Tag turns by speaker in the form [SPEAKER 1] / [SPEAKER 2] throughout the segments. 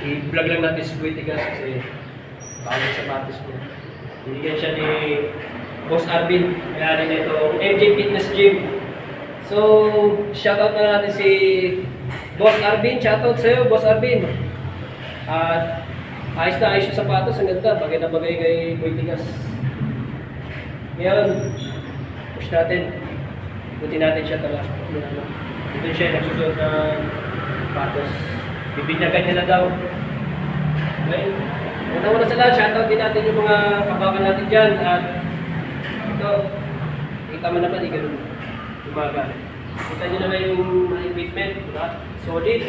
[SPEAKER 1] I-vlog lang natin si Boy Tigas kasi bawal sa batis mo. Binigyan siya ni Boss Arvin, kaya rin ito, MJ Fitness Gym. So, shoutout na natin si Boss Arvin. Shoutout sa'yo, Boss Arvin. At ayos na ayos yung sapatos, ang ganda. Bagay na bagay kay Boy Tigas. Ngayon, push natin. Ikutin natin siya talaga. Ito siya, nagsusunod ng sapatos. Bibinyagan niya na daw. Okay. Una-una sa lahat, shoutout din natin yung mga kabakan natin dyan. At ito, kita mo naman, ganun umaga. Kita nyo naman yung equipment, diba? Solid.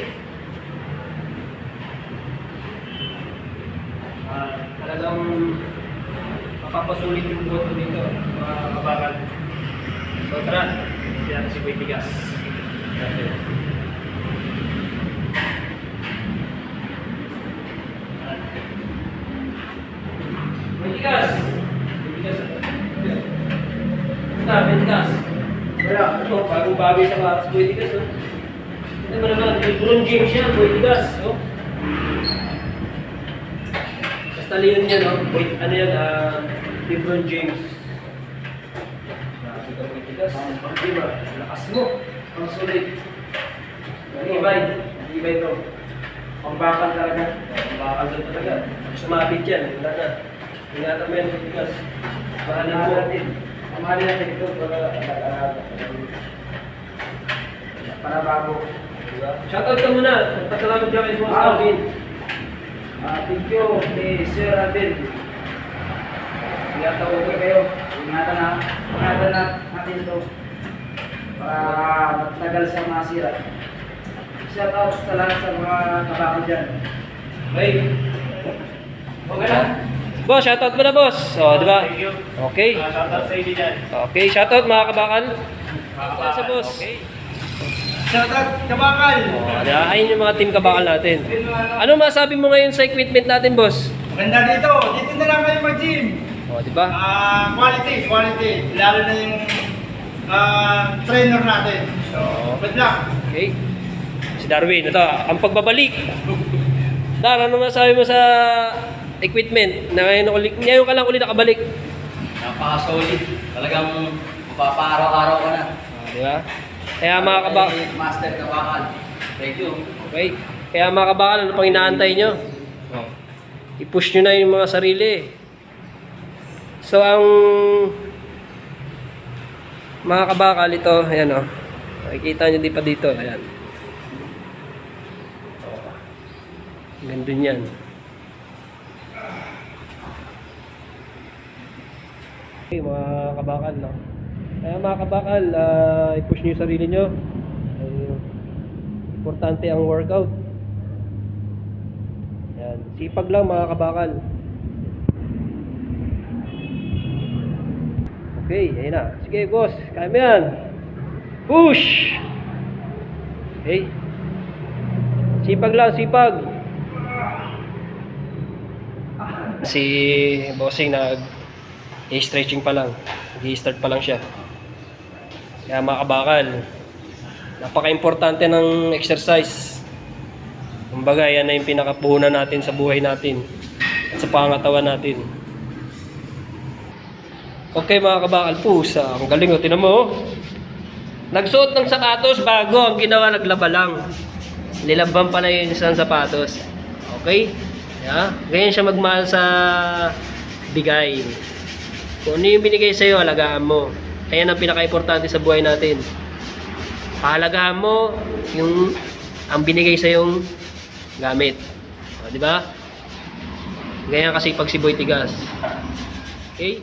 [SPEAKER 1] Talagang mapapasulit yung boto dito, mga kabakan. So tara, hindi natin si Boy Tigas. Tigas. Boy Tigas. Wala, ito, bagong-bagay sa para sa Boy Tigas. Ito ba naman, LeBron James yan, Boy Tigas. Basta liyan niya, no? Ano yan, LeBron James. Ito Boy Tigas. Diba? Lakas mo. Ang sulit. Ibay ito. Pang-bakal talaga. Pang-bakal talaga. Sumabit yan, wala na. Ingatan mo yan, Tigas. Mahalin mo natin. Mahalin natin ito para bago. Shoutout ka muna. Pasalamat ka kay Boss Arvin. Thank you kay Sir Arvin. Ingatan ko kayo. Ingatan na natin ito para matagal sa mga sira. Shoutout sa lahat sa mga kabako dyan. Okay na? Boss, shoutout mo na, boss. O, di ba? Thank you. Okay. Shoutout sa inyo dyan. Okay, shoutout mga kabakal. Shoutout sa boss. Okay. Shoutout kabakal. O, di ba? Ayun yung mga team kabakal natin. Ano masabi mo ngayon sa equipment natin, boss?
[SPEAKER 2] Maganda dito. Dito na lang kayo mag-gym.
[SPEAKER 1] O, di ba?
[SPEAKER 2] Quality. Lalo na yung trainer natin. So, good luck.
[SPEAKER 1] Okay. Si Darwin, ito, ang pagbabalik. Dar, ano masabi mo sa equipment na ngayon ka lang ulit nakabalik?
[SPEAKER 3] Napaka-solid. Talagang mapapa-araw-araw ka na.
[SPEAKER 1] Di ba? Kaya mga kabakal.
[SPEAKER 3] Master kabakal. Thank you.
[SPEAKER 1] Okay. Kaya mga kabakal, ano pang inaantay nyo? I-push nyo na yung mga sarili. So, ang mga kabakal ito, ayan o. Makikita nyo di pa dito. Ayan. Gandun yan. Okay, mga kabakal, no? Kaya mga kabakal, i-push nyo yung sarili nyo. Importante ang workout. Yan. Sipag lang mga kabakal. Okay, ayun na. Sige boss, kaya mo yan. Push! Okay. Sipag lang, sipag. Si bossing stretching pa lang. Nag-i-start pa lang siya. Kaya mga kabakal, napaka-importante ng exercise. Kumbaga, yan na yung pinakapuhunan natin sa buhay natin at sa pangatawan natin. Okay mga kabakal, pusa. Ang galing o, tinan mo. Nagsuot ng sapatos bago, ang ginawa naglaba lang. Nilaban pala yung isang sapatos. Okay? Yeah? Ganyan siya magmahal sa bigay. Kung ano yung binigay sa'yo, alagaan mo. Ayan ang pinaka-importante sa buhay natin. Pahalagahan mo yung ang binigay sa'yong gamit. O, di ba? Ganyan kasi pag si Boy Tigas. Okay?